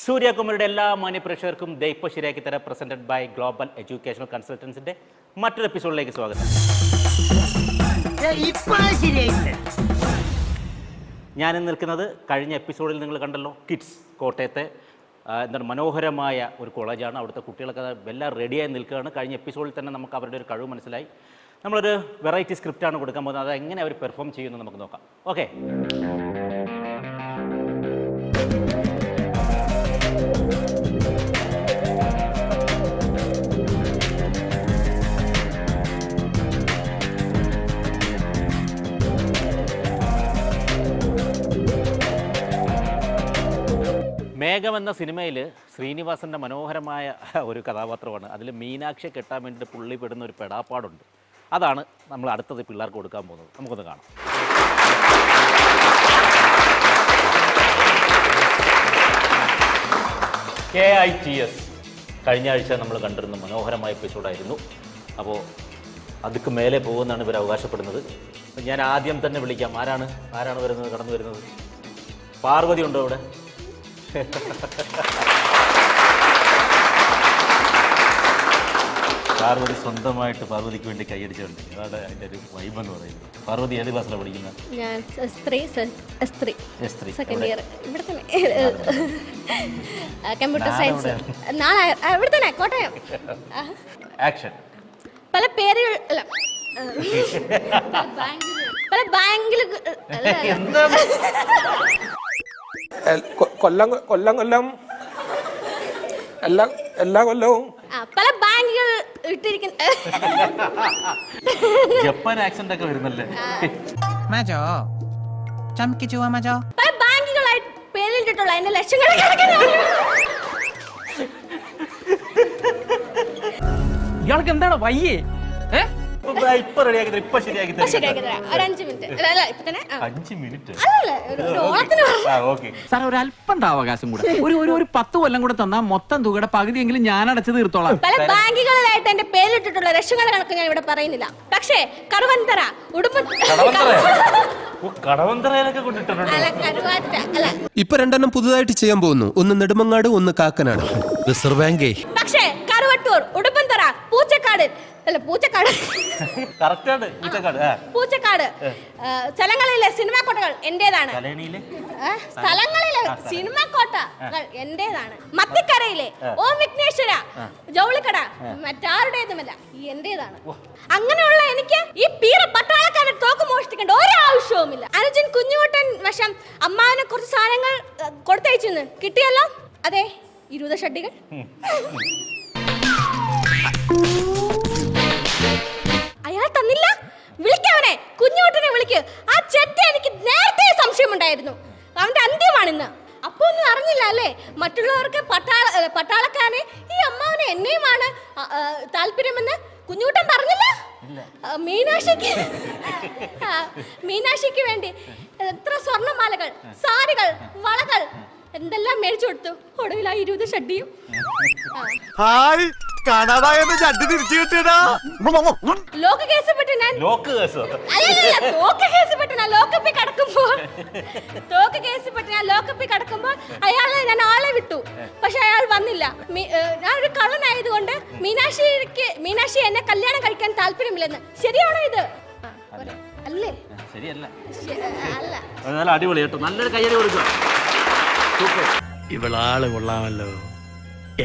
സൂര്യകുമാരിയുടെ എല്ലാ മാന്യപ്രേക്ഷകർക്കും ദൈപ്പ ശരിയാക്കി തരാം പ്രസന്റഡ് ബൈ ഗ്ലോബൽ എഡ്യൂക്കേഷണൽ കൺസൾട്ടൻസിന്റെ മറ്റൊരു എപ്പിസോഡിലേക്ക് സ്വാഗതം. ഞാൻ നിൽക്കുന്നത് കഴിഞ്ഞ എപ്പിസോഡിൽ നിങ്ങൾ കണ്ടല്ലോ, കിഡ്സ് കോട്ടയത്തെ എന്താണ് മനോഹരമായ ഒരു കോളേജാണ്. അവിടുത്തെ കുട്ടികളൊക്കെ എല്ലാം റെഡിയായി നിൽക്കുകയാണ്. കഴിഞ്ഞ എപ്പിസോഡിൽ തന്നെ നമുക്ക് അവരുടെ ഒരു കഴിവ് മനസ്സിലായി. നമ്മളൊരു വെറൈറ്റി സ്ക്രിപ്റ്റാണ് കൊടുക്കാൻ പോകുന്നത്. അത് എങ്ങനെ അവർ പെർഫോം ചെയ്യുമെന്ന് നമുക്ക് നോക്കാം. ഓക്കെ, മേഘം എന്ന സിനിമയിൽ ശ്രീനിവാസൻ്റെ മനോഹരമായ ഒരു കഥാപാത്രമാണ്. അതിൽ മീനാക്ഷിയെ കെട്ടാൻ വേണ്ടിയിട്ട് പുള്ളി പെടുന്ന ഒരു പെടാപ്പാടുണ്ട്. അതാണ് നമ്മൾ അടുത്തത് പിള്ളേർക്ക് കൊടുക്കാൻ പോകുന്നത്. നമുക്കൊന്ന് കാണാം. KITS കഴിഞ്ഞ ആഴ്ച നമ്മൾ കണ്ടിരുന്ന മനോഹരമായ എപ്പിസോഡായിരുന്നു. അപ്പോൾ അതുക്ക് മേലെ പോകുമെന്നാണ് ഇവർ അവകാശപ്പെടുന്നത്. ഞാൻ ആദ്യം തന്നെ വിളിക്കാം. ആരാണ് വരുന്നത്, കടന്നു വരുന്നത്? പാർവതി ഉണ്ടോ ഇവിടെ? പാർവതി സ്വന്തമായിട്ട് പാർവതിക്ക് വേണ്ടി കൈയടിച്ചുകൊണ്ട്, അതാണ് അതിൻ്റെ ഒരു വൈബ് എന്ന് പറയുന്നത്. പാർവതി ഏത് ക്ലാസ്സിലാണ് പഠിക്കുന്നത്? ഞാൻ സെക്കൻഡ് ഇയർ ഇവിടെ തന്നെ, കമ്പ്യൂട്ടർ സയൻസ്. ഇവിടെ തന്നെ, കോട്ടയം. ആക്ഷൻ. പല പേരുകൾ അല്ല, പല ബാങ്കിൽ കൊല്ലം എല്ലാ കൊല്ലവും പല ബാങ്കുകൾ ഇട്ടിരിക്കുന്ന ജപ്പാൻ ആക്സന്റ് ഒക്കെ വരുന്നല്ലേ? പല ബാങ്കുകളായി പേരിട്ടിട്ടുള്ള അതിന്റെ ലക്ഷങ്ങൾ ഇയാൾക്ക് എന്താണ് വയ്യേ? ഇപ്പൊ റെഡിയാക്കി തരാം, ഇപ്പൊ ശരിയാക്കി തരാം. ഒരു 5 മിനിറ്റ്. 5 മിനിറ്റ്? സാർ ഒരു അല്പം അവകാശം കൂടെ, ഒരു 10 കൊല്ലം കൂടെ തന്നാൽ മൊത്തം തുകയുടെ പകുതിയെങ്കിലും ഞാൻ അടച്ചു തീർത്തോളാം. പല ബാങ്കുകളിലായിട്ട് എന്റെ പേരിട്ടിട്ടുള്ള ലക്ഷങ്ങളുടെ കണക്ക് ഞാൻ ഇവിടെ പറയുന്നില്ല. പക്ഷേ കറുവന്തറ, കടവന്തറയിലൊക്കെ കൊണ്ടിട്ടുണ്ടോ? ഇപ്പൊ 2 പുതുതായിട്ട് ചെയ്യാൻ പോകുന്നു. ഒന്ന് നെടുമങ്ങാട്, ഒന്ന് കാക്കനാട്. റിസർവ് ബാങ്കേ. പക്ഷേ കറുവട്ടൂർ, ഉടുമ്പന്തറ, പൂച്ചക്കാട് സ്ഥലങ്ങളിലെ സിനിമാ കോട്ടകൾ എന്റേതാണ്. സ്ഥലങ്ങളിലെ സിനിമാ കോട്ടകൾ എന്റേതാണ്. മത്തിക്കരയിലെ ഓം വിഘ്നേശ്വര ജൗളിക്കട മറ്റാരുടേതുമല്ല, എന്റേതാണ്. അങ്ങനെയുള്ള എനിക്ക് ഈ പീറ പട്ടാളക്കാരെ തോക്ക് മോഷ്ടിക്കേണ്ട ഒരാവശ്യവുമില്ല. അനുജൻ കുഞ്ഞുകുട്ടൻ വശം അമ്മാവിനെ കുറച്ച് സാധനങ്ങൾ കൊടുത്തയച്ചു. കിട്ടിയല്ലോ? അതെ, 20 ഷഡ്ഡികൾ. അയാൾ തന്നില്ല. വിളിക്കവനെ, കുഞ്ഞുകുട്ടനെ വിളിക്ക്. ആ ചെറ്റ എനിക്ക് നേരത്തെ സംശയമുണ്ടായിരുന്നു. അവന്റെ അന്ത്യമാണിന്ന്. അപ്പൊ ഒന്നും അറിഞ്ഞില്ല അല്ലേ? മറ്റുള്ളവർക്ക് പട്ടാളക്കാരനെ, ഈ അമ്മാവനെ എന്നെയുമാണ് താല്പര്യമെന്ന് കുഞ്ഞുകുട്ടൻ പറഞ്ഞില്ല. മീനാക്ഷിക്ക് വേണ്ടി എത്ര സ്വർണ്ണമാലകൾ, സാരികൾ, വളകൾ എന്തെല്ലാം മേടിച്ചു കൊടുത്തു. ഒടുവിൽ ആ 20 ഷഡ്ഡിയും. ലോക്ക് കേസപ്പെട്ട് ഞാൻ ലോക്കപ്പിൽ കടക്കുമ്പോൾ അയാളെ ഞാൻ ആളെ വിട്ടു. പക്ഷെ അയാൾ വന്നില്ല. ഞാനൊരു കള്ളനായതുകൊണ്ട് മീനാക്ഷി എന്നെ കല്യാണം കഴിക്കാൻ താല്പര്യമില്ലെന്ന്. ശരിയാണോ ഇത്? അല്ലേ? ശരിയല്ല. നല്ല അടിപൊളി കേട്ടോ, നല്ലൊരു കയ്യടി കൊടുക്കുക. ഇവളാള് കൊള്ളാമല്ലോ.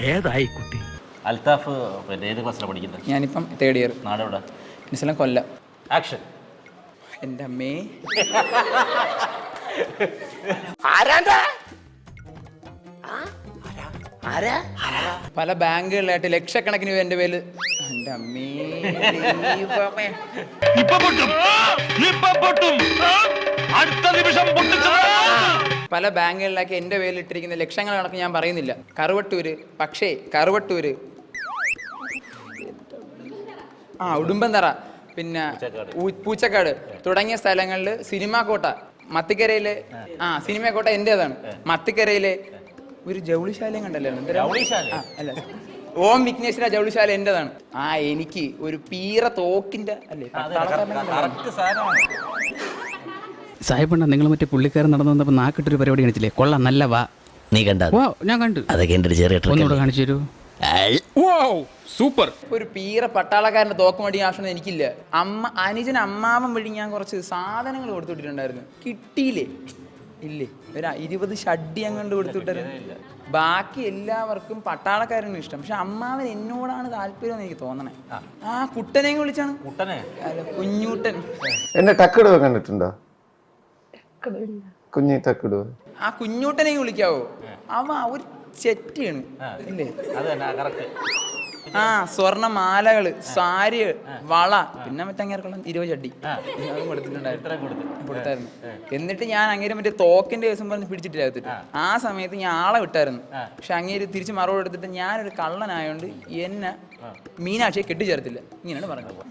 ഏതായി കുട്ടി? അൽത്താഫ് ഏത് ക്ലാസ്സിലാണ് പഠിക്കുന്നത്? ഞാനിപ്പം 3rd ഇയർ. നാടെവിടെ? മിസ്സലം കൊല്ലം. ആക്ഷൻ. എൻ്റെ അമ്മേ, പല ബാങ്കുകളിലായിട്ട് ലക്ഷക്കണക്കിന് രൂപ എൻ്റെ പേര്. എൻ്റെ അമ്മേ, പല ബാങ്കുകളിലാക്കി എൻ്റെ പേരിൽ ഇട്ടിരിക്കുന്ന ലക്ഷങ്ങൾ കണക്ക് ഞാൻ പറയുന്നില്ല. കറുവട്ടൂര്, ഉടുമ്പന്തറ, പിന്നെ പൂച്ചക്കാട് തുടങ്ങിയ സ്ഥലങ്ങളിൽ സിനിമാ കോട്ട. മത്തിക്കരയിലെ സിനിമാ കോട്ട എന്റേതാണ്. മത്തിക്കരയിലെ ഒരു ജൗളിശാലയും കണ്ടല്ലോ, അല്ല, ഓം വിഘ്നേശ്വര ജൗളിശാല എന്റേതാണ്. എനിക്ക് ഒരു പീറ തോക്കിന്റെ അല്ലേ സാഹിബണ്ണ, നിങ്ങൾ മറ്റേ പുള്ളിക്കാരൻ നടന്നു വന്നപ്പോൾ നാക്കിട്ടൊരു പരിപാടി കാണിച്ചില്ലേ? കൊള്ളാം, നല്ല വാ. നീ കണ്ടോ? ഞാൻ കണ്ടു. അതൊക്കെ എൻ്റെ ഒരു ചെറിയ ഒന്നുകൂടെ കാണിച്ചു തരൂ. സൂപ്പർ. ഒരു പീറ പട്ടാളക്കാരൻ്റെ തോക്ക് മടി ആവശ്യം എനിക്കില്ല. അനുജൻ അമ്മാവൻ വഴി ഞാൻ കുറച്ച് സാധനങ്ങൾ കൊടുത്തുവിട്ടിട്ടുണ്ടായിരുന്നു. കിട്ടിയില്ലേ? ഇല്ലേ? ഒരു 20 ഷഡ്ഡി അങ്ങോട്ട് കൊടുത്തുവിട്ടായിരുന്നു. ബാക്കി എല്ലാവർക്കും പട്ടാളക്കാരനും ഇഷ്ടം. പക്ഷെ അമ്മാവൻ എന്നോടാണ് താല്പര്യം എനിക്ക് തോന്നണേ. ആ കുട്ടനെയും വിളിച്ചാണ്. അല്ല, കുഞ്ഞൂട്ടൻ. എന്നെ ടക്കിടുവ കണ്ടിട്ടുണ്ടോ? കുഞ്ഞി ടക്കിടുവ. ആ കുഞ്ഞൂട്ടനെയും വിളിക്കാവോ? അവ ഒരു ചെറ്റിയാണ് ഇല്ലേ? ആ സ്വർണ്ണ മാലകള്, സാരി, വള, പിന്നെ മറ്റങ്ങേർക്കുള്ള 20 ചട്ടി അതും കൊടുത്തായിരുന്നു. എന്നിട്ട് ഞാൻ അങ്ങേരെ മറ്റേ തോക്കിന്റെ ദിവസം പറഞ്ഞ് പിടിച്ചിട്ടില്ല. ആ സമയത്ത് ഞാൻ ആളെ വിട്ടായിരുന്നു. പക്ഷെ അങ്ങേര് തിരിച്ച് മറുപടി എടുത്തിട്ട് ഞാനൊരു കള്ളനായോണ്ട് എന്നെ മീനാക്ഷിയെ കെട്ടിച്ചേർത്തില്ല. ഇങ്ങനെയാണ് പറഞ്ഞത്.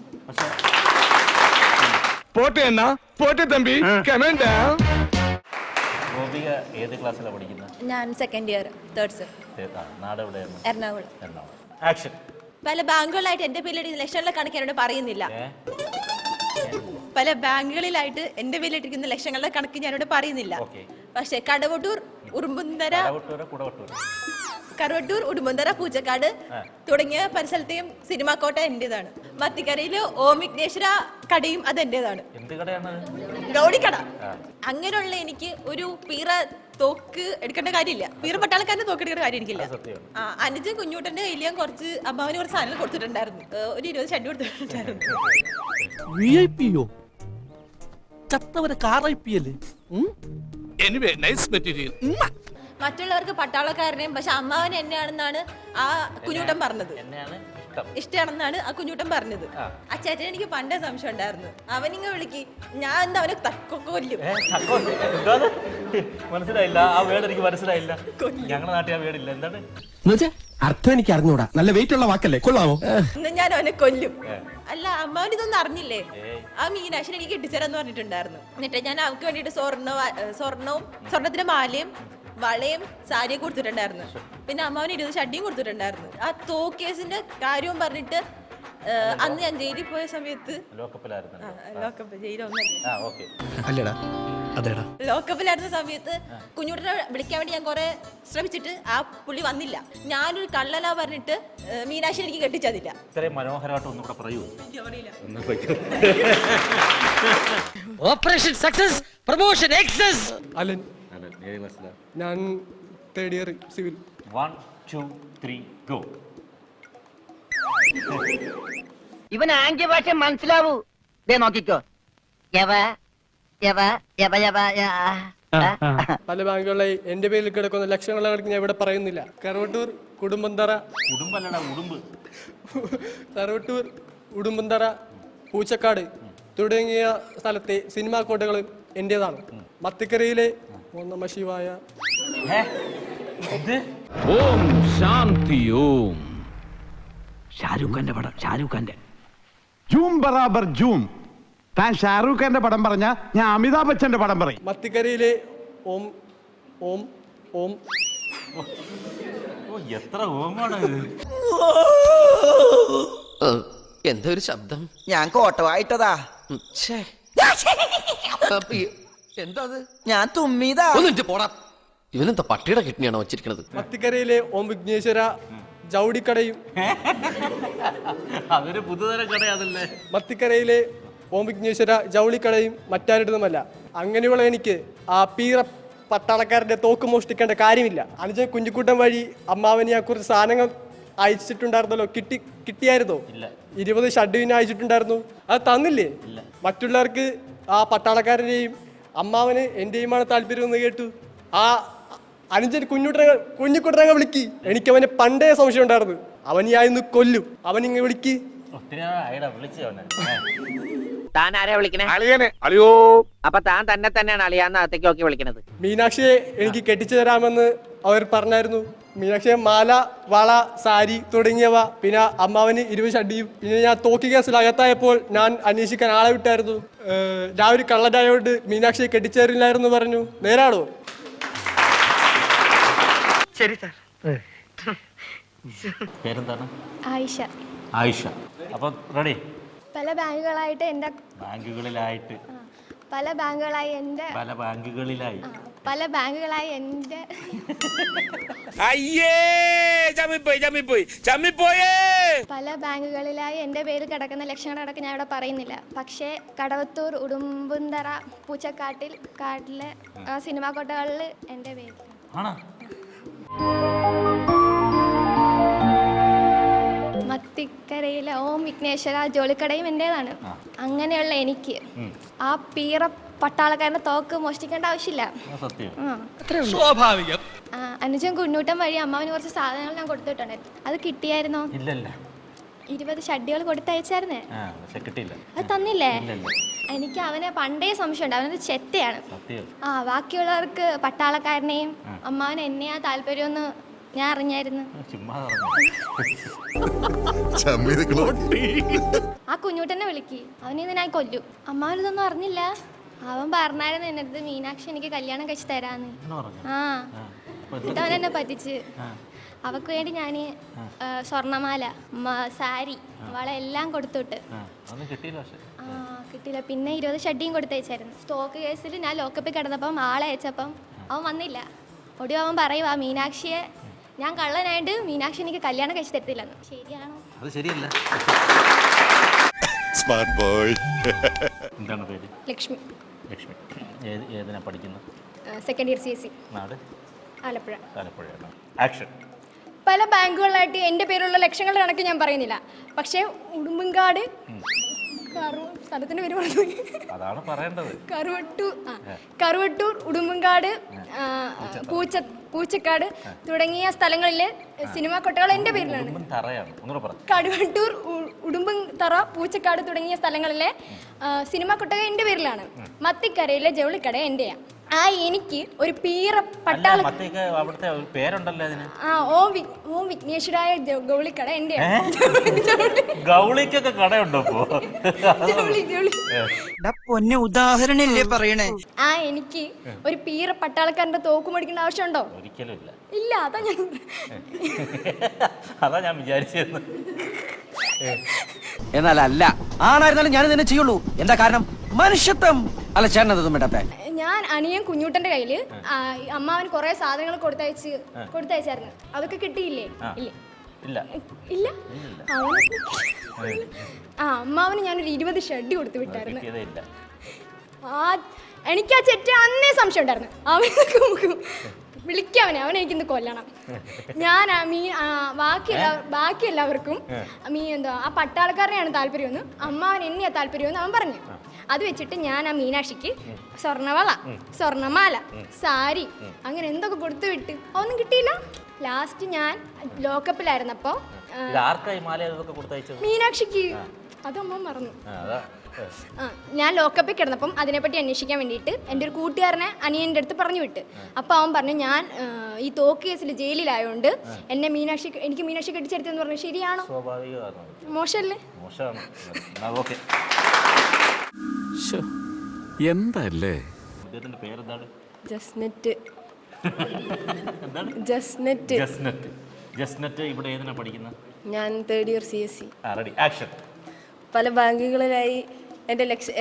ഗോപിക ഏത് ക്ലാസ്സിലാണ് പഠിക്കുന്നത്? ഞാൻ സെക്കൻഡ് ഇയർ തേർഡ് സെം. നാട് എവിടെയാണ്? എറണാകുളം. ആക്ഷൻ. പല ബാങ്കുകളായിട്ട് എന്റെ പേരിൽ ലക്ഷങ്ങളുടെ കണക്ക് എന്നോട് പറയുന്നില്ല. പല ബാങ്കുകളിലായിട്ട് എന്റെ പേരിലിട്ടിരിക്കുന്ന ലക്ഷങ്ങളുടെ കണക്ക് ഞാനോട് പറയുന്നില്ല. പക്ഷെ കടവട്ടൂർ, ഉടുമ്പന്തറ, പൂച്ചക്കാട് തുടങ്ങിയ പരിസരത്തെയും സിനിമാ കോട്ട എന്റേതാണ്. മത്തിക്കരയില് ഓം വിഘ്നേശ്വര കടയും അത് എന്റേതാണ്. ഗൗഡിക്കട. അങ്ങനെയുള്ള എനിക്ക് ഒരു പീറ തോക്ക് എടുക്കേണ്ട കാര്യമില്ല. പീറ പട്ടാളക്കാരന്റെ തോക്ക് എടുക്കേണ്ട കാര്യം എനിക്കില്ല. അനുജൻ കുഞ്ഞൂട്ടന്റെ കയ്യിൽ ഞാൻ കുറച്ച് അമ്മാവന് കുറച്ച് സാധനങ്ങൾ കൊടുത്തിട്ടുണ്ടായിരുന്നു. ഒരു 20 ഷഡ്ഡി കൊടുത്തിട്ടുണ്ടായിരുന്നു. മറ്റുള്ളവർക്ക് പട്ടാളക്കാരനെയും പക്ഷെ അമ്മാവൻ എന്നെയാണെന്നാണ് ആ കുഞ്ഞൂട്ടൻ പറഞ്ഞത്. ഇഷ്ടമാണെന്നാണ് ആ കുഞ്ഞൂട്ടൻ പറഞ്ഞത്. ആ ചേട്ടൻ എനിക്ക് പണ്ടേ സംശയം ഉണ്ടായിരുന്നു. അവനിങ്ങ വിളിക്ക്, ഞാൻ എന്താ അവനെ കൊല്ലും. മനസ്സിലായില്ല ആ വേർഡ്, എനിക്ക് മനസ്സിലായില്ല. ഞങ്ങളുടെ നാട്ടിൽ ആ വേർഡില്ല. എന്താണ് അർത്ഥം എനിക്ക് അറിഞ്ഞൂടാ. നല്ല വെയിറ്റ് ഉള്ള വാക്കല്ലേ, കൊള്ളാമോ? ഇന്ന് ഞാൻ അവനെ കൊല്ലും. അല്ല, അമ്മാവൻ ഇതൊന്നും അറിഞ്ഞില്ലേ? ആ മീനാശിനെ എനിക്ക് കെട്ടിച്ചേരാന്ന് പറഞ്ഞിട്ടുണ്ടായിരുന്നു. എന്നിട്ട് ഞാൻ അവർക്ക് വേണ്ടിട്ട് സ്വർണത്തിന്റെ മാലയും വളയും സാരിയും കൊടുത്തിട്ടുണ്ടായിരുന്നു. പിന്നെ അമ്മാവന് 20 ഷഡ്ഡിയും കൊടുത്തിട്ടുണ്ടായിരുന്നു. ആ തോക്കേസിന്റെ കാര്യവും പറഞ്ഞിട്ട് അന്ന് ഞാൻ ജയിലിൽ പോയ സമയത്ത് ലോക്കപ്പിലായിരുന്ന സമയത്ത് കുഞ്ഞുട്ടനെ വിളിക്കാൻ വേണ്ടി ഞാൻ കുറെ ശ്രമിച്ചിട്ട് ആ പുള്ളി വന്നില്ല. ഞാനൊരു കള്ളലാ പറഞ്ഞിട്ട് മീനാക്ഷി എനിക്ക് കെട്ടിച്ചതില്ല. ഇത്രയും മനോഹരമായിട്ട് ഒന്നുകൂടെ പറയൂ. Operation success, promotion excess. Alan, ഞാൻ തേർഡ് ഇയർ സിവിൽ. 1 2 3 ഗോ. ഇവൻ ആംഗ്യഭാഷ മനസ്സിലാവൂ. ദേ നോക്കിക്കോ. പല ബാങ്കുകളായി എന്റെ പേരിൽ കിടക്കുന്ന ലക്ഷങ്ങളുടെ കണക്ക് ഞാൻ ഇവിടെ പറയുന്നില്ല. കറവട്ടൂർ, ഉടുമ്പന്തറ, പൂച്ചക്കാട് തുടങ്ങിയ സ്ഥലത്തെ സിനിമാ കോട്ടകളും എന്റേതാണ്. മത്തിക്കരയിലെ ഓം നമഃ ശിവായ. ഓം ശാന്തി ഓം. ഷാരൂഖ് ഖാന്റെ പടം, ഷാരൂഖ് ഖാന്റെ. ജൂം ബറാബർ ജൂം. താൻ ഷാരൂഖ് ഖാന്റെ പടം പറഞ്ഞ ഞാൻ അമിതാഭ് ബച്ചന്റെ പടം പറയും. മത്തിക്കരയിലെ ഓം ഓം ഓം. എത്ര ഓമാണ്! എന്താ ഒരു ശബ്ദം? ഞാൻ കോട്ടവായിട്ടതാ. എന്താ അത്? ഞാൻ തുമ്മിയതാ. ഒന്നിട്ട് പോടാ. ഇവനെന്താ പട്ടിയുടെ കിഡ്നിയാണോ വെച്ചിരിക്കുന്നത്? മത്തിക്കരയിലെ ഓം വിഘ്നേശ്വര ജൗഡിക്കടയും. അതൊരു പുതുതരം കടയാണല്ലേ. മത്തിക്കരയിലെ ഓം വിഘ്നേശ്വര ജൗളിക്കടയും മറ്റാരുടേതുമല്ല. അങ്ങനെയുള്ള എനിക്ക് ആ പീറ പട്ടാളക്കാരന്റെ തോക്ക് മോഷ്ടിക്കേണ്ട കാര്യമില്ല. അനുജൻ കുഞ്ഞിക്കുട്ടൻ വഴി അമ്മാവനെ കുറിച്ച് സാധനങ്ങൾ അയച്ചിട്ടുണ്ടായിരുന്നല്ലോ. കിട്ടിയായിരുന്നോ? 20 ഷഡ്ഡിന് അയച്ചിട്ടുണ്ടായിരുന്നു. അത് തന്നില്ലേ? മറ്റുള്ളവർക്ക് ആ പട്ടാളക്കാരനെയും അമ്മാവന് എന്റെയുമാണ് താല്പര്യം എന്ന് കേട്ടു. ആ അനുജൻ കുഞ്ഞിക്കുട്ടനെ വിളിക്ക്. എനിക്ക് അവനെ പണ്ടേ സംശയം ഉണ്ടായിരുന്നു. അവൻ ഞാൻ ഇന്ന് കൊല്ലും. അവനിങ്ങ വിളിക്ക്. താൻ ആരെയാ വിളിക്കണേ? അളിയോ. അപ്പൊ താൻ തന്നെയാണ് അളിയാന്ന് അകത്തേക്ക് നോക്കി വിളിക്കണത്. മീനാക്ഷിയെ എനിക്ക് കെട്ടിച്ചു തരാമെന്ന് അവർ പറഞ്ഞായിരുന്നു. മീനാക്ഷിയെ മാല, വള, സാരി തുടങ്ങിയവ, പിന്നെ അമ്മാവന് 20 ഷഡ്ഡിയും. പിന്നെ ഞാൻ തോക്കി കേസിൽ അകത്തായപ്പോൾ ഞാൻ അന്വേഷിക്കാൻ ആളെ വിട്ടായിരുന്നു. ഞാൻ ഒരു കള്ളനായോണ്ട് മീനാക്ഷിയെ കെട്ടിച്ചേരില്ലായിരുന്നു പറഞ്ഞു. നേരാണോ? ശരി സാർ. പേരെന്താണ്? ആയിഷ. ആയിഷ. അപ്പൊ റെഡി. പല ബാങ്കുകളായിട്ട് എൻ്റെ പല ബാങ്കുകളിലായി എൻ്റെ പല ബാങ്കുകളിലായി എൻ്റെ പേര് കിടക്കുന്ന ലക്ഷങ്ങളടക്കം ഞാൻ ഇവിടെ പറയുന്നില്ല. പക്ഷേ കടവത്തൂർ, ഉടുമ്പുന്തറ, പൂച്ചക്കാട്ടിലെ സിനിമാ കൊട്ടകളിൽ എൻ്റെ പേര്. മത്തിക്കരയിലെ ഓം വിഘ്നേശ്വര ജോളിക്കടയും എൻ്റേതാണ്. അങ്ങനെയുള്ള എനിക്ക് ആ പീറ പട്ടാളക്കാരൻ്റെ തോക്ക് മോഷ്ടിക്കേണ്ട ആവശ്യമില്ല. സ്വാഭാവികം. അനുജൻ കുഞ്ഞൂട്ടം വഴി അമ്മാവിന് കുറച്ച് സാധനങ്ങൾ ഞാൻ കൊടുത്തിട്ടുണ്ടായിരുന്നു. അത് കിട്ടിയായിരുന്നോ? 20 ഷഡ്ഡികൾ കൊടുത്തയച്ചായിരുന്നേ. അത് തന്നില്ലേ? എനിക്ക് അവനെ പണ്ടേ സംശയമുണ്ട്, അവനൊരു ചെറ്റയാണ്. ബാക്കിയുള്ളവർക്ക് പട്ടാളക്കാരനെയും അമ്മാവന് എന്നെയാ താല്പര്യമെന്ന് ഞാൻ അറിഞ്ഞായിരുന്നു. ആ കുഞ്ഞൂട്ടനെ വിളിക്ക്, അവനെ ഞാൻ കൊല്ലു. അമ്മാവനിതൊന്നും അറിഞ്ഞില്ല. അവൻ പറഞ്ഞായിരുന്നു എൻ്റെ അടുത്ത് മീനാക്ഷി എനിക്ക് കല്യാണം കഴിച്ച് തരാന്ന്. എന്നിട്ട് അവൻ എന്നെ പറ്റിച്ച്. അവക്ക് വേണ്ടി ഞാൻ സ്വർണ്ണമാല, സാരി, വള എല്ലാം കൊടുത്തുവിട്ട്. കിട്ടിയില്ല. പിന്നെ 20 ഷഡ്ഡിയും കൊടുത്തയച്ചായിരുന്നു. സ്റ്റോക്ക് കേസിൽ ഞാൻ ലോക്കപ്പിൽ കിടന്നപ്പം ആളെ അയച്ചപ്പം അവൻ വന്നില്ല. ഒടുവിൽ അവൻ പറയുക മീനാക്ഷിയെ ഞാൻ കള്ളനായിട്ട് മീനാക്ഷി എനിക്ക് കല്യാണം കഴിച്ച് തരത്തില്ലെന്ന്. ശരിയാണോ? അത് ശരിയല്ല. Smart boy. എന്താണ് പേര്? ലക്ഷ്മി. ലക്ഷ്മി. ഏതിനാ പഠിക്കുന്നത്? Second year CSE. നാട്? ആലപ്പുഴ. ആലപ്പുഴയാണ്. ആക്ഷൻ. പല ബാങ്കുകളിലായിട്ട് എൻ്റെ പേരുള്ള ലക്ഷങ്ങളുടെ കണക്ക് ഞാൻ പറയുന്നില്ല. പക്ഷേ ഉടുമ്പൻകാട് സ്ഥലത്തിൻ്റെ പേര് പറഞ്ഞു. അതാണ് പറയേണ്ടത്. കറുവട്ടൂർ, ഉടുമ്പൻകാട്, പൂച്ചക്കാട് തുടങ്ങിയ സ്ഥലങ്ങളിലെ സിനിമാ കൊട്ടകൾ എൻ്റെ പേരിലാണ്. കടുവട്ടൂർ, ഉടുമ്പൻതറ, പൂച്ചക്കാട് തുടങ്ങിയ സ്ഥലങ്ങളിലെ സിനിമാ കൊട്ടകൾ എൻ്റെ പേരിലാണ്. മത്തിക്കരയിലെ ജൗളിക്കട എൻ്റെയാ. എനിക്ക് ഒരു പീറ പട്ടാള ഓം വിഘ്നേശ്വരായ ഗൗളിക്കട എൻ്റെ. ഗൗളിക്കൊക്കെ കടയുണ്ടോ? പൊന്നെ ഉദാഹരണല്ലേ പറയണേ. എനിക്ക് ഒരു പീറ പട്ടാളക്കാരന്റെ തോക്ക് മേടിക്കേണ്ട ആവശ്യമുണ്ടോ? ഒരിക്കലും ഇല്ല. ഇല്ല. അതാ ഞാൻ വിചാരിച്ചത്. എന്നാലല്ല, ആണായിരുന്നാലും ഞാൻ തന്നെ ചെയ്യുള്ളൂ. എന്താ കാരണം? മനുഷ്യത്വം. അല്ല, ചേട്ടനതൊന്നും വേണ്ടത്തെ. ഞാൻ അനിയൻ കുഞ്ഞൂട്ടന്റെ കയ്യില് അമ്മാവന് കുറെ സാധനങ്ങൾ കൊടുത്തയച്ചായിരുന്നു. അതൊക്കെ കിട്ടിയില്ലേ? ഇല്ല. അമ്മാവന് ഞാനൊരു 20 ഷഡ്ഡി കൊടുത്തു വിട്ടായിരുന്നു. എനിക്ക് ആ ചെറ്റ അന്നേ സംശയം ഉണ്ടായിരുന്നു. വിളിക്കവനെ, അവനെ എനിക്കിന്ന് കൊല്ലണം. ഞാൻ ബാക്കി എല്ലാവർക്കും ആ പട്ടാളക്കാരനെയാണ് താല്പര്യമെന്ന്, അമ്മാവൻ എന്നെയാ താല്പര്യമെന്ന് അവൻ പറഞ്ഞു. അത് വെച്ചിട്ട് ഞാൻ ആ മീനാക്ഷിക്ക് സ്വർണ്ണവള, സ്വർണ്ണമാല, സാരി അങ്ങനെ എന്തൊക്കെ കൊടുത്തു വിട്ട്. അതൊന്നും കിട്ടിയില്ല. ലാസ്റ്റ് ഞാൻ ലോക്കപ്പിലായിരുന്നപ്പോ മീനാക്ഷിക്ക്, അത് അമ്മ മറന്നു. ഞാൻ ലോക്കപ്പിൽ കിടന്നപ്പം അതിനെപ്പറ്റി അന്വേഷിക്കാൻ വേണ്ടിയിട്ട് എൻ്റെ ഒരു കൂട്ടുകാരനെ അനിയൻ്റെ അടുത്ത് പറഞ്ഞു വിട്ട്. അപ്പോൾ അവൻ പറഞ്ഞു ഞാൻ ഈ തോക്ക് കേസിൽ ജയിലിലായതുകൊണ്ട് എനിക്ക് മീനാക്ഷി കെട്ടിച്ചെടുത്തെന്ന് പറഞ്ഞു. ശരിയാണോ? മോശമല്ലേ? എന്തല്ലേ? ഇവിടെ ഏതിനാ പഠിക്കുന്നത്? ഞാൻ 3rd ഇയർ CSE. ആക്ഷൻ. പല ബാങ്കുകളിലായി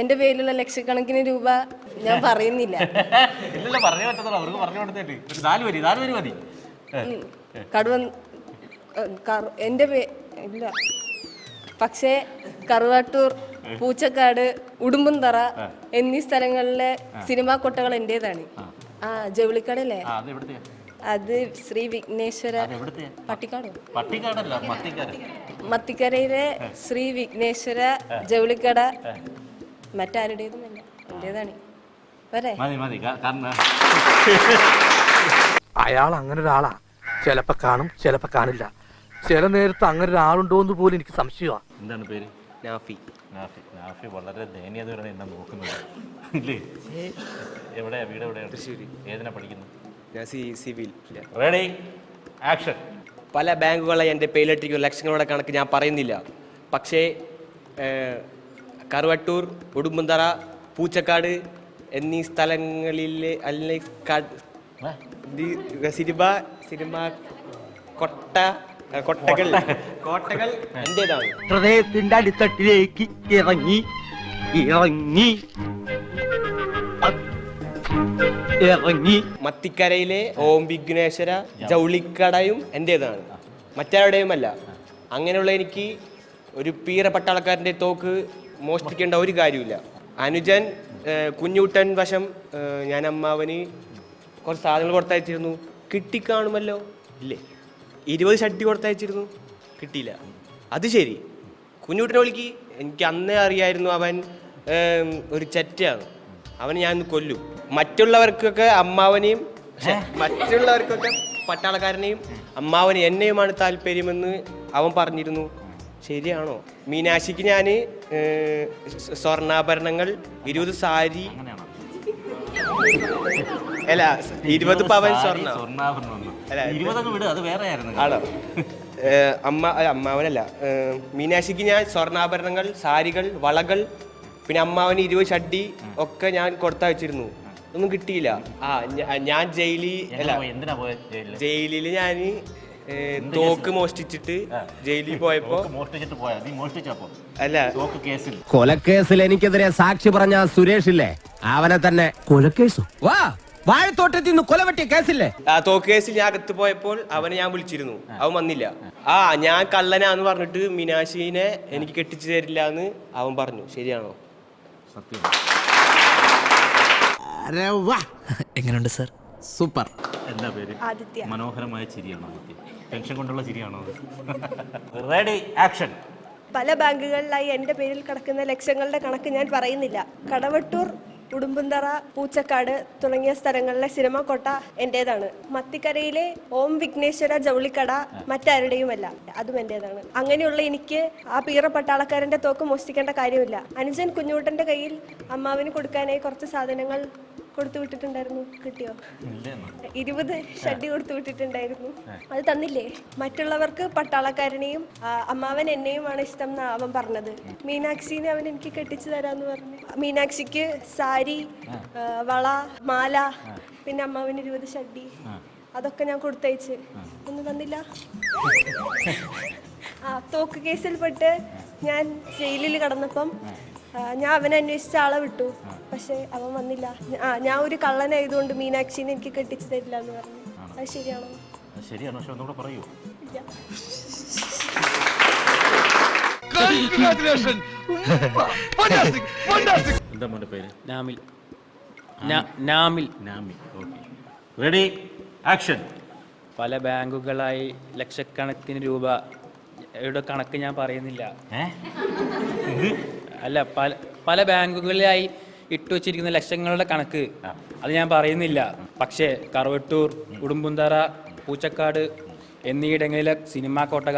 എൻ്റെ പേരിലുള്ള ലക്ഷക്കണക്കിന് രൂപ ഞാൻ പറയുന്നില്ല. ഇല്ലല്ലോ, പറഞ്ഞു പറ്റത്തുള്ളൂ. അവർക്ക് പറഞ്ഞു കൊടുത്തേട്ട് 4 വരി മതി. എൻ്റെ ഇല്ല. പക്ഷേ കറുവാട്ടൂർ, പൂച്ചക്കാട്, ഉടുമ്പൻതറ എന്നീ സ്ഥലങ്ങളിലെ സിനിമാ കൊട്ടകൾ എൻ്റേതാണ്. ജൗളിക്കടല്ലേ? അത് ശ്രീ വിഘ്നേശ്വര മത്തിക്കരയിലെ ശ്രീ വിഘ്നേശ്വര ജൗളിക്കട മറ്റാരുടേതുമല്ല, എന്റേതാണ്. അയാൾ അങ്ങനെ ഒരാളാ. ചിലപ്പോ കാണും, ചിലപ്പോ കാണില്ല. ചില നേരത്ത് അങ്ങനെ ഒരാളുണ്ടോന്ന് പോലും എനിക്ക് സംശയമാണ്. എന്താണ് പേര്? നാഫി. നാഫി വളരെ ദയനീയതയോടെ എന്നെ നോക്കുന്നത് ഇല്ലേ? എവിടെയാ വീട്? എവിടെയാണ്? തൃശ്ശൂര്. ഏതിനാ പഠിക്കുന്നത്? ഞാൻ സിവിൽ. Ready action. പല ബാങ്കുകളെ എൻ്റെ പേരിലിട്ടിരിക്കുന്ന ലക്ഷങ്ങളുടെ കണക്ക് ഞാൻ പറയുന്നില്ല. പക്ഷേ കറുവട്ടൂർ, ഉടുമ്പൻതറ, പൂച്ചക്കാട് എന്നീ സ്ഥലങ്ങളിലെ കോട്ടകൾ എന്റേതാണ്. ഹൃദയത്തിന്റെ അടിത്തട്ടിലേക്ക് ഇറങ്ങി ഇറങ്ങി. മത്തിക്കരയിലെ ഓം വിഘ്നേശ്വര ജൗളിക്കടയും എൻ്റേതാണ്, മറ്റാരുടെയുമല്ല. അങ്ങനെയുള്ള എനിക്ക് ഒരു പീറ പട്ടാളക്കാരൻ്റെ തോക്ക് മോഷ്ടിക്കേണ്ട ഒരു കാര്യമില്ല. അനുജൻ കുഞ്ഞൂട്ടൻ വശം ഞാൻ അമ്മാവന് കുറച്ച് സാധനങ്ങൾ കൊടുത്തയച്ചിരുന്നു, കിട്ടിക്കാണുമല്ലോ ഇല്ലേ? 20 ഷഡ്ഡി കൊടുത്തയച്ചിരുന്നു, കിട്ടിയില്ല. അത് ശരി, കുഞ്ഞൂട്ടനെ വിളിക്ക്. എനിക്ക് അന്നേ അറിയായിരുന്നു അവൻ ഒരു ചെറ്റയാണ്, അവനെ ഞാൻ കൊല്ലും. മറ്റുള്ളവർക്കൊക്കെ അമ്മാവനെയും മറ്റുള്ളവർക്കൊക്കെ പട്ടാളക്കാരനെയും അമ്മാവനെ എന്നെയുമാണ് താല്പര്യമെന്ന് അവൻ പറഞ്ഞിരുന്നു. ശരിയാണോ? മീനാക്ഷിക്ക് ഞാൻ സ്വർണ്ണാഭരണങ്ങൾ 20 സാരി അല്ല 20 പവൻ സ്വർണ്ണം ആണോ? അമ്മാവനല്ല, മീനാക്ഷിക്ക് ഞാൻ സ്വർണ്ണാഭരണങ്ങൾ, സാരികൾ, വളകൾ, പിന്നെ അമ്മാവന് 20 ഷഡ്ഡി ഒക്കെ ഞാൻ കൊടുത്തയച്ചിരുന്നു. ഒന്നും കിട്ടിയില്ല. ഞാൻ ജയിലിൽ ഞാൻ തോക്ക് മോഷ്ടിച്ചിട്ട് ജയിലിൽ പോയപ്പോ അല്ല കൊലക്കേസിൽ എനിക്കെതിരെ സാക്ഷി പറഞ്ഞ സുരേഷ് ഇല്ലേ, അവനെ തന്നെ. കൊലക്കേസോ? വാ, വാഴത്തോട്ടത്തിൽ നിന്ന് കൊലവെട്ടിയ കേസില്ലേ? ആ തോക്ക് കേസിൽ ഞാൻ അകത്ത് പോയപ്പോൾ അവനെ ഞാൻ വിളിച്ചിരുന്നു, അവൻ വന്നില്ല. ഞാൻ കള്ളനാന്ന് പറഞ്ഞിട്ട് മീനാക്ഷിനെ എനിക്ക് കെട്ടിച്ചു തരില്ല എന്ന് അവൻ പറഞ്ഞു. ശരിയാണോ? സത്യം. എങ്ങനെയുണ്ട് സർ? സൂപ്പർ. എന്താ പേര്? ആദിത്യ. മനോഹരമായ ചിരിയാണോ ആദിത്യ? ടെൻഷൻ കൊണ്ടുള്ള ചിരിയാണോ? Ready, action. പല ബാങ്കുകളിലായി എൻ്റെ പേരിൽ കിടക്കുന്ന ലക്ഷങ്ങളുടെ കണക്ക് ഞാൻ പറയുന്നില്ല. കടവട്ടൂർ, ഉടുമ്പുന്തറ, പൂച്ചക്കാട് തുടങ്ങിയ സ്ഥലങ്ങളിലെ സിനിമ കൊട്ട എന്റേതാണ്. മത്തിക്കരയിലെ ഓം വിഘ്നേശ്വര ജൗളിക്കട മറ്റാരുടെയുമല്ല, അതും എന്റേതാണ്. അങ്ങനെയുള്ള എനിക്ക് ആ പീറ പട്ടാളക്കാരന്റെ തോക്ക് മോഷ്ടിക്കേണ്ട കാര്യമില്ല. അനുജൻ കുഞ്ഞൂട്ടന്റെ കയ്യിൽ അമ്മാവിന് കൊടുക്കാനായി കുറച്ച് സാധനങ്ങൾ കൊടുത്തു വിട്ടിട്ടുണ്ടായിരുന്നു, കിട്ടിയോ? 20 ഷഡ്ഡി കൊടുത്തു വിട്ടിട്ടുണ്ടായിരുന്നു, അത് തന്നില്ലേ? മറ്റുള്ളവർക്ക് പട്ടാളക്കാരനെയും അമ്മാവൻ എന്നെയുമാണ് ഇഷ്ടം എന്നാ അവൻ പറഞ്ഞത്. മീനാക്ഷിനെ അവൻ എനിക്ക് കെട്ടിച്ചു തരാന്ന് പറഞ്ഞു. മീനാക്ഷിക്ക് സാരി, വള, മാല, പിന്നെ അമ്മാവന് 20 ഷഡ്ഡി, അതൊക്കെ ഞാൻ കൊടുത്തയച്ച്. ഒന്നും തന്നില്ല. തോക്ക് കേസിൽപ്പെട്ട് ഞാൻ ജയിലിൽ കടന്നപ്പം ഞാൻ അവനെ അന്വേഷിച്ച ആളെ വിട്ടു, പക്ഷെ അവൻ വന്നില്ല. ഞാൻ ഒരു കള്ളനായതുകൊണ്ട് മീനാക്ഷിനെ എനിക്ക് കെട്ടിച്ചു തരില്ല എന്ന് പറഞ്ഞു. അത് ശരിയാണോ? ശരിയാണോ? പക്ഷെ ഒന്നുകൂടെ പറയൂ. എന്താ മോന്റെ പേര്? നാമിൽ. Ready, action. പല ബാങ്കുകളായി ലക്ഷക്കണക്കിന് രൂപയുടെ കണക്ക് ഞാൻ പറയുന്നില്ല. അല്ല, പല ബാങ്കുകളിലായി ഇട്ടുവച്ചിരിക്കുന്ന ലക്ഷങ്ങളുടെ കണക്ക് അത് ഞാൻ പറയുന്നില്ല. പക്ഷേ കറുവട്ടൂർ, ഉടുമ്പുന്തറ, പൂച്ചക്കാട് എന്നിയിടങ്ങളിലെ സിനിമാ കൊട്ടക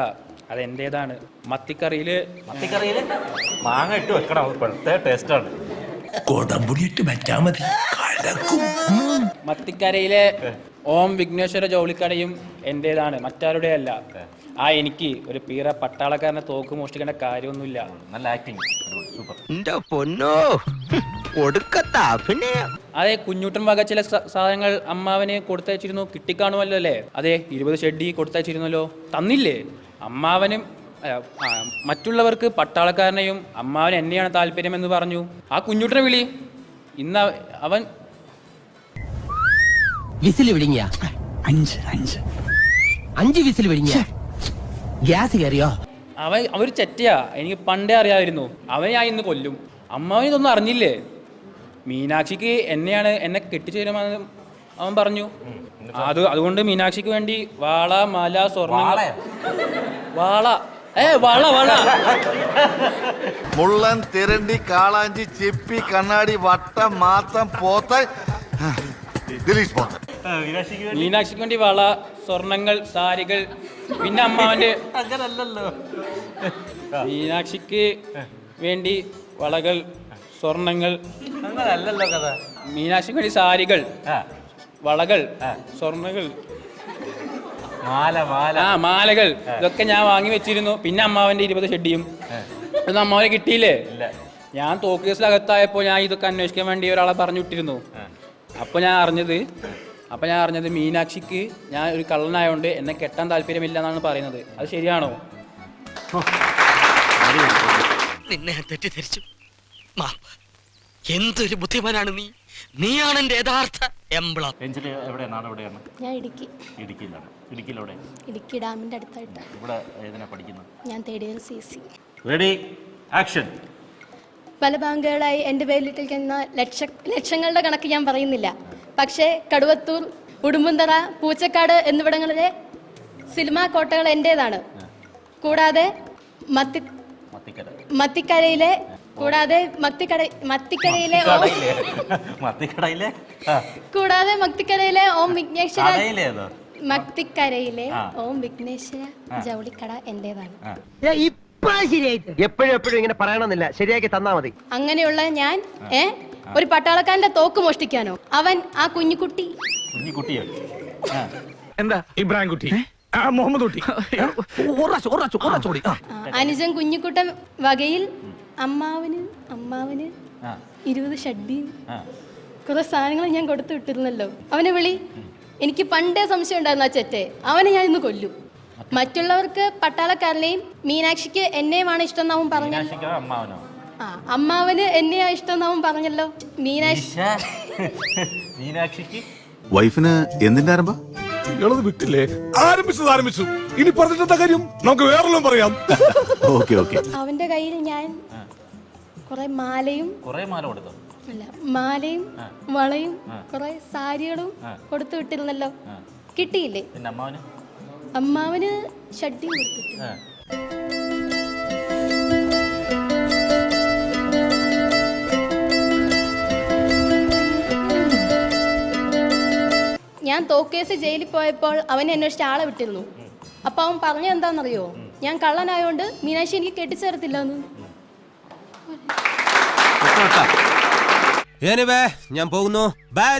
അത് എൻ്റേതാണ്. മത്തിക്കറിയില് മാങ്ങ ഇട്ട് വെക്കണം, പ്രത്യേക ടേസ്റ്റാണ്. മത്തിക്കരയിലെ ഓം വിഘ്നേശ്വര ജൗളിക്കടയും എൻ്റേതാണ്, മറ്റാരുടെ അല്ല. എനിക്ക് ഒരു പീറ പട്ടാളക്കാരനെ തോക്ക് മോഷ്ടിക്കേണ്ട കാര്യമൊന്നുമില്ല. നല്ല ആക്ടിങ്, സൂപ്പർ. അതെ, കുഞ്ഞൂട്ടൻ വക ചില സാധനങ്ങൾ അമ്മാവന് കൊടുത്തയച്ചിരുന്നു, കിട്ടിക്കാണുമല്ലോ അല്ലേ? അതെ, 20 ഷഡ്ഡി കൊടുത്തയച്ചിരുന്നല്ലോ, തന്നില്ലേ? അമ്മാവനും മറ്റുള്ളവർക്ക് പട്ടാളക്കാരനെയും അമ്മാവൻ എന്നെയാണ് താല്പര്യമെന്ന് പറഞ്ഞു. ആ കുഞ്ഞൂട്ടനെ വിളി. ഇന്ന് അവൻ വിസിൽ വിളിങ്ങിയ 5 വിസിൽ വിളിങ്ങിയ ഗ്യാസ് കയറിയോ? അവര് ചെറ്റയാ, എനിക്ക് പണ്ടേ അറിയാമായിരുന്നു. അവനെ ഞാൻ ഇന്ന് കൊല്ലും. അമ്മാവൻ ഇതൊന്നും അറിഞ്ഞില്ലേ? മീനാക്ഷിക്ക് എന്നെ കെട്ടിച്ചേരുമെന്ന് അവൻ പറഞ്ഞു. അതുകൊണ്ട് മീനാക്ഷിക്ക് വേണ്ടി വാള, മാല, സ്വർണ്ണ, വള മുള്ളൻ, തിരണ്ടി, കാളാഞ്ചി, ചിപ്പി, കണ്ണാടി, വട്ടം, മാത്തം, പോത്ത, മീനാക്ഷിക്ക് വേണ്ടി വള, സ്വർണങ്ങൾ, സാരികൾ, പിന്നെ അമ്മാവന്റെ മീനാക്ഷിക്ക് വേണ്ടി വളകൾ, സ്വർണങ്ങൾ, മീനാക്ഷിക്ക് വേണ്ടി സാരികൾ, വളകൾ, സ്വർണങ്ങൾ, മാലകൾ, ഇതൊക്കെ ഞാൻ വാങ്ങി വെച്ചിരുന്നു. പിന്നെ അമ്മാവന്റെ 20 ഷഡ്ഡിയും. ഇത് അമ്മാവനെ കിട്ടിയില്ലേ? ഞാൻ തോക്ക് കേസിലകത്തായപ്പോൾ ഞാൻ ഇതൊക്കെ അന്വേഷിക്കാൻ വേണ്ടി ഒരാളെ പറഞ്ഞു വിട്ടിരുന്നു. അപ്പോൾ ഞാൻ അറിഞ്ഞത് മീനാക്ഷിക്ക് ഞാൻ ഒരു കള്ളനായോണ്ട് എന്നെ കെട്ടാൻ താല്പര്യമില്ല എന്നാണ് പറയുന്നത്. അത് ശരിയാണോ? നിന്നെ തെറ്റിദ്ധരിച്ചു. എന്തൊരു ബുദ്ധിമാനാണ് നീ. നീയാണ് എന്റെ യഥാർത്ഥ എഞ്ചിൽ എവിടെയാണ്, നാട് എവിടെയാണ്? ഞാൻ ഇടുക്കി. ഇടുക്കിയിലാണ്. ഇടുക്കിയിലെവിടെ? ഇടുക്കി ഡാമിൻ്റെ അടുത്തായിട്ട്. ഇവിടെ ഏതിനാ പഠിക്കുന്നത്? ഞാൻ third year CC. Ready, action. പല ബാങ്കുകളായി എൻ്റെ പേരിലിട്ടിരിക്കുന്ന ലക്ഷങ്ങളുടെ കണക്ക് ഞാൻ പറയുന്നില്ല. പക്ഷേ കടുവത്തൂർ, ഉടുമ്പുന്തറ, പൂച്ചക്കാട് എന്നിവിടങ്ങളിലെ സിനിമാ കോട്ടകൾ എൻ്റേതാണ്. കൂടാതെ മത്തിക്കരയിലെ ഓം വിഘ്നേശ്വര ജൗളിക്കട എന്റേതാണ്. എപ്പോഴും ഇങ്ങനെ പറയണമെന്നില്ല, ശരിയാക്കി തന്നാ മതി. അങ്ങനെയുള്ള ഞാൻ ഒരു പട്ടാളക്കാരന്റെ തോക്ക് മോഷ്ടിക്കാനോ? അവൻ ആ കുഞ്ഞുകുട്ടി. എന്താ ഇബ്രാഹിം കുട്ടി, മുഹമ്മദ് കുട്ടി, അനുജൻ കുഞ്ഞുകുട്ടൻ വകയിൽ അമ്മാവന് 20 ഷഡ്ഡിയും കുറെ സാധനങ്ങൾ ഞാൻ കൊടുത്തു വിട്ടിരുന്നല്ലോ. അവനെ വിളി. എനിക്ക് പണ്ടേ സംശയം ഉണ്ടായിരുന്നു ആ ചെറ്റെ. അവനെ ഞാൻ ഇന്ന് കൊല്ലും. മറ്റുള്ളവർക്ക് പട്ടാളക്കാരനെയും മീനാക്ഷിക്ക് എന്നെയുമാണ് ഇഷ്ടം എന്നവൻ പറഞ്ഞല്ലോ. അമ്മാവന് എന്നെയാ ഇഷ്ടം എന്നവൻ പറഞ്ഞല്ലോ. മീനാക്ഷിക്ക് വൈഫിന് എന്തിന്റെ ആരംഭം? വിട്ടില്ലേ? ആരംഭിച്ചു. ഇനി പറഞ്ഞിട്ടെന്താ കാര്യം? നമുക്ക് വേറെല്ലാം പറയാം. ഓക്കെ. അവന്റെ കയ്യിൽ ഞാൻ കുറെ മാലയും വളയും കുറെ സാരികളും കൊടുത്തു വിട്ടിരുന്നല്ലോ. കിട്ടിയില്ലേ? അമ്മാവന് ഷഡ്ഡിയും കൊടുത്തിട്ടില്ല. ഞാൻ തോക്കേസ് ജയിലിൽ പോയപ്പോൾ അവനെ അന്വേഷിച്ച് ആളെ വിട്ടിരുന്നു. അപ്പൊ അവൻ പറഞ്ഞ എന്താണെന്നറിയോ? ഞാൻ കള്ളനായോണ്ട് മീനാക്ഷി എനിക്ക് കെട്ടിച്ചേർത്തില്ലെന്ന്. ഞാൻ പോകുന്നു. ബൈ.